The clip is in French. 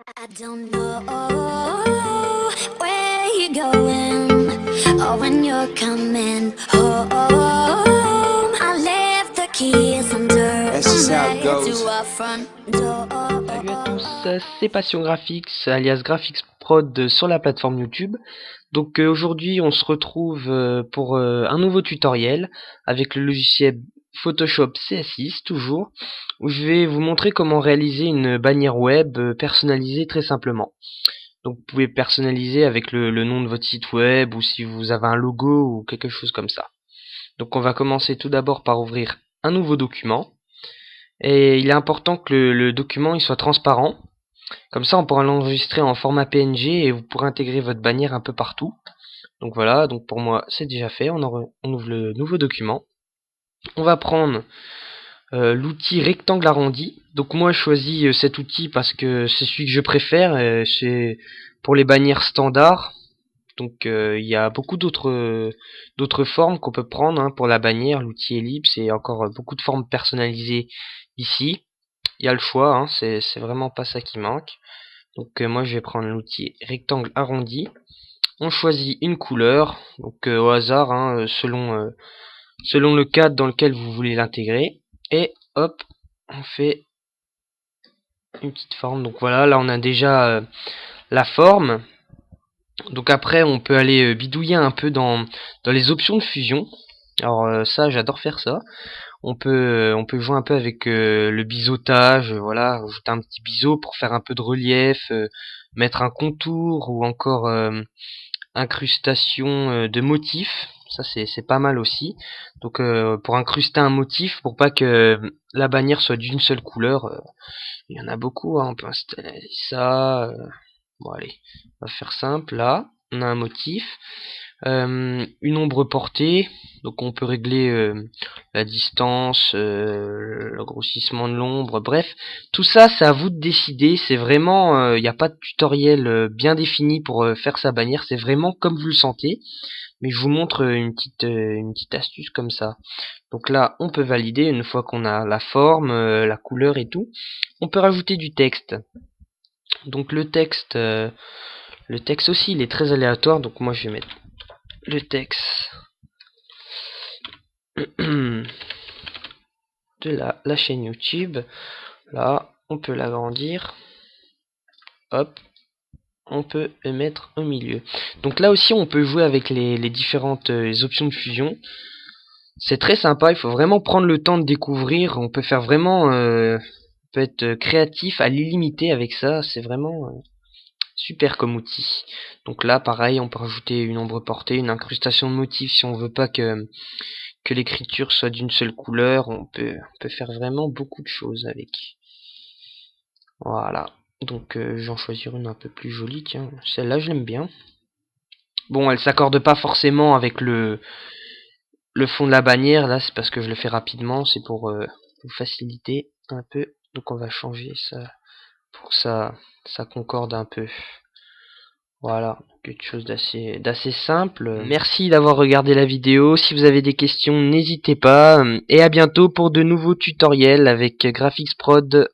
I don't know where you're going or when you're coming home. I left the keys under That's just how it to goes. our front door. Salut à tous, c'est Passion Graphics alias Graphics Prod sur la plateforme YouTube. Donc aujourd'hui on se retrouve pour un nouveau tutoriel avec le logiciel Photoshop CS6 toujours, où je vais vous montrer comment réaliser une bannière web personnalisée très simplement. Donc vous pouvez personnaliser avec le nom de votre site web ou si vous avez un logo ou quelque chose comme ça. Donc on va commencer tout d'abord par ouvrir un nouveau document. Et il est important que le document il soit transparent. Comme ça, on pourra l'enregistrer en format PNG et vous pourrez intégrer votre bannière un peu partout. Donc voilà, donc pour moi, c'est déjà fait. On ouvre le nouveau document. On va prendre l'outil rectangle arrondi. Donc moi, je choisis cet outil parce que c'est celui que je préfère. C'est pour les bannières standards. Donc il y a beaucoup d'autres formes qu'on peut prendre pour la bannière, l'outil ellipse et encore beaucoup de formes personnalisées ici. Il y a le choix, c'est vraiment pas ça qui manque. Donc moi je vais prendre l'outil rectangle arrondi. On choisit une couleur, donc au hasard, selon le cadre dans lequel vous voulez l'intégrer. Et hop, on fait une petite forme. Donc voilà, là on a déjà la forme. Donc après on peut aller bidouiller un peu dans les options de fusion. Alors ça j'adore faire ça. On peut jouer un peu avec le biseautage, voilà, ajouter un petit biseau pour faire un peu de relief, mettre un contour ou encore incrustation de motifs. Ça c'est pas mal aussi. Donc pour incruster un motif, pour pas que la bannière soit d'une seule couleur, il y en a beaucoup, on peut installer ça. Bon allez, on va faire simple là. On a un motif. Une ombre portée, donc on peut régler la distance, le grossissement de l'ombre, bref, tout ça c'est à vous de décider, c'est vraiment, il n'y a pas de tutoriel bien défini pour faire sa bannière, c'est vraiment comme vous le sentez, mais je vous montre une petite astuce comme ça. Donc là on peut valider une fois qu'on a la forme, la couleur et tout, on peut rajouter du texte. Donc le texte aussi il est très aléatoire, donc moi je vais mettre le texte de la chaîne YouTube. Là, on peut l'agrandir. Hop, on peut le mettre au milieu. Donc là aussi, on peut jouer avec les différentes options de fusion. C'est très sympa, il faut vraiment prendre le temps de découvrir. On peut faire vraiment, on peut être créatif à l'illimité avec ça. C'est vraiment super comme outil. Donc là, pareil, on peut rajouter une ombre portée, une incrustation de motifs si on veut pas que l'écriture soit d'une seule couleur. On peut faire vraiment beaucoup de choses avec. Voilà. Donc je vais en choisir une un peu plus jolie, tiens. Celle-là, je l'aime bien. Bon, elle s'accorde pas forcément avec le fond de la bannière. Là, c'est parce que je le fais rapidement. C'est pour vous faciliter un peu. Donc on va changer ça pour que ça concorde un peu. Voilà, quelque chose d'assez simple. Merci d'avoir regardé la vidéo. Si vous avez des questions, n'hésitez pas. Et à bientôt pour de nouveaux tutoriels avec Graphics Prod.